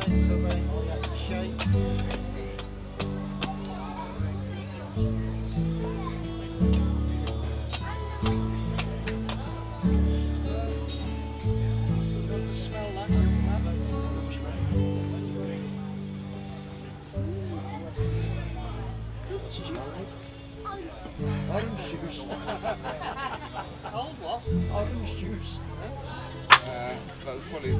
Orange juice. Old what? Orange juice. That was probably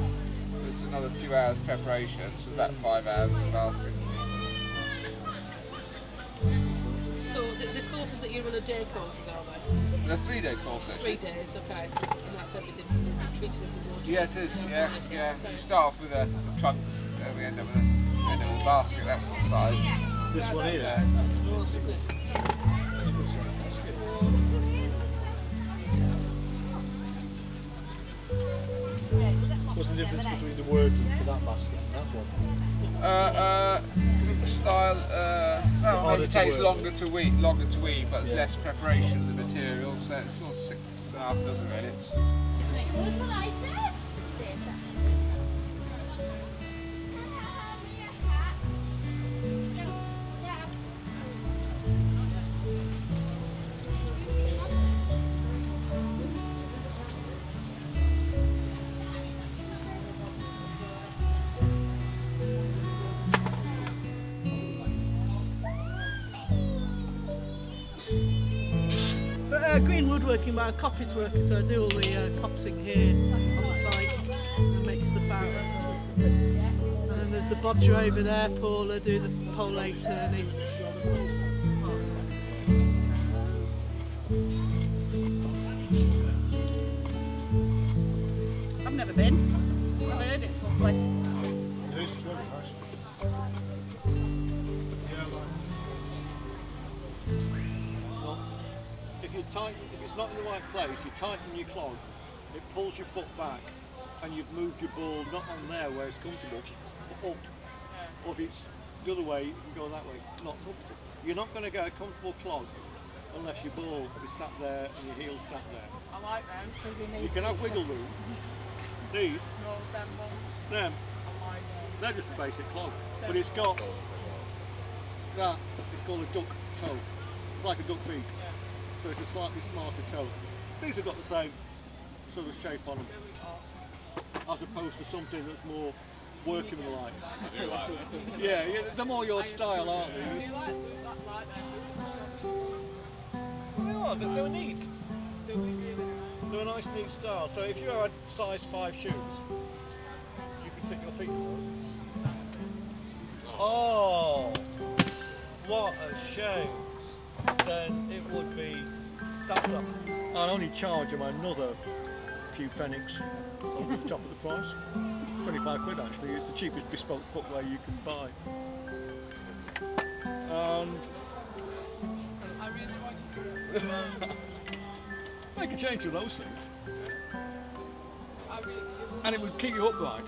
another few hours preparation, so about 5 hours in the basket. So the courses that you run are day courses, are they? They're 3-day course actually. 3 days, okay. And that's everything from treating of the water. Yeah, it is. Yeah. We start off with the trunks, and we end up with a basket that sort of size. This one here. Yeah. What's the difference between the working for that basket and that one? The style, it takes longer to weave, but there's less preparation of the materials, so it's sort of 6.5 dozen minutes. Green Woodworking by Coppice Worker, so I do all the coppicing here on the site and make stuff out. And then there's the Bodger over there, Paula, do the pole-lathe turning. I've never been. I've heard it's lovely. It is, it's really nice. If it's not in the right place, you tighten your clog, it pulls your foot back, and you've moved your ball not on there where it's comfortable, but up. Or if it's the other way, you can go that way, not comfortable. You're not going to get a comfortable clog unless your ball is sat there and your heel's sat there. I like them because you You need can have wiggle room. These, no them ones. them, I like them. they're just a basic clog, but it's got that. It's called a duck toe. It's like a duck beak. So it's a slightly smarter toe. These have got the same sort of shape on them, as opposed to something that's more workman-like. Yeah, they're more your style, aren't they? Do you like them? They are, they're neat. They're a nice, neat style. So if you had size 5 shoes, you could fit your feet in those. Oh, what a shame. Then it would be, I'll only charge them another few pfennigs on the top of the price. 25 quid actually, it's the cheapest bespoke footwear you can buy. And I really like them. make a change of those things. I really And it would keep you upright.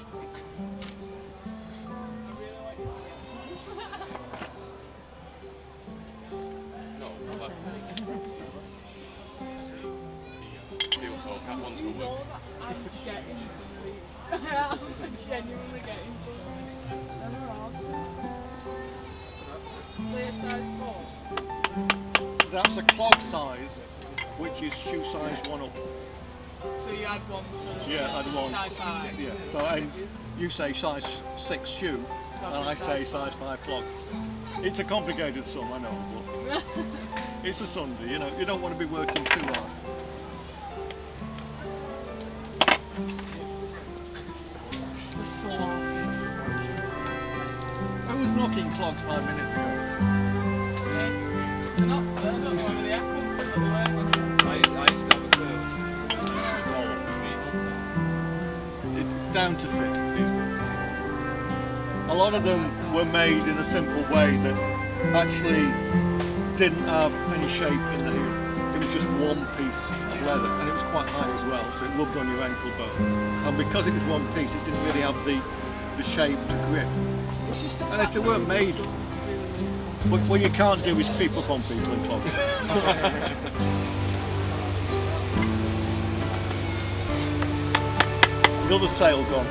I'm getting something. I'm genuinely getting something. Never awesome. They're size 4. That's a clog size, which is shoe size 1 up. So you had one for Yeah, I'd one. size 5. Yeah. So you say size 6 shoe, and I say size 5 clog. It's a complicated sum, I know, but it's a Sunday, you know. You don't want to be working too hard. So awesome. Who was knocking clogs 5 minutes ago? Yeah. They're not, I don't know whether they have come from the way. I used to have a It's down to fit. A lot of them were made in a simple way that actually didn't have any shape in the heel. It was just one piece of leather, and it was quite high as well, so it rubbed on your ankle bone. And because it was one piece, it didn't really have the shaped grip. And if they weren't made, what you can't do is creep up on people in clogs. Another sale gone.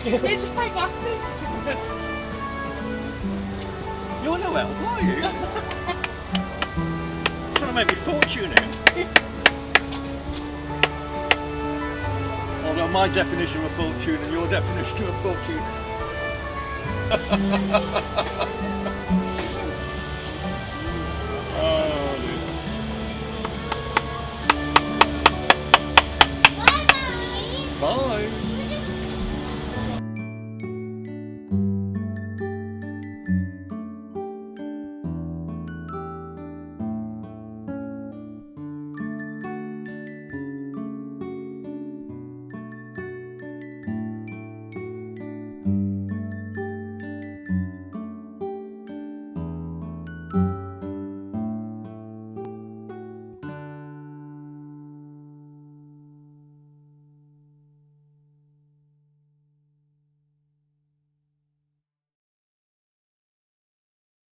You just buy glasses. You're no help, are you? Trying to make me fortune here. Although my definition of a fortune and your definition of a fortune. Oh dear. Bye.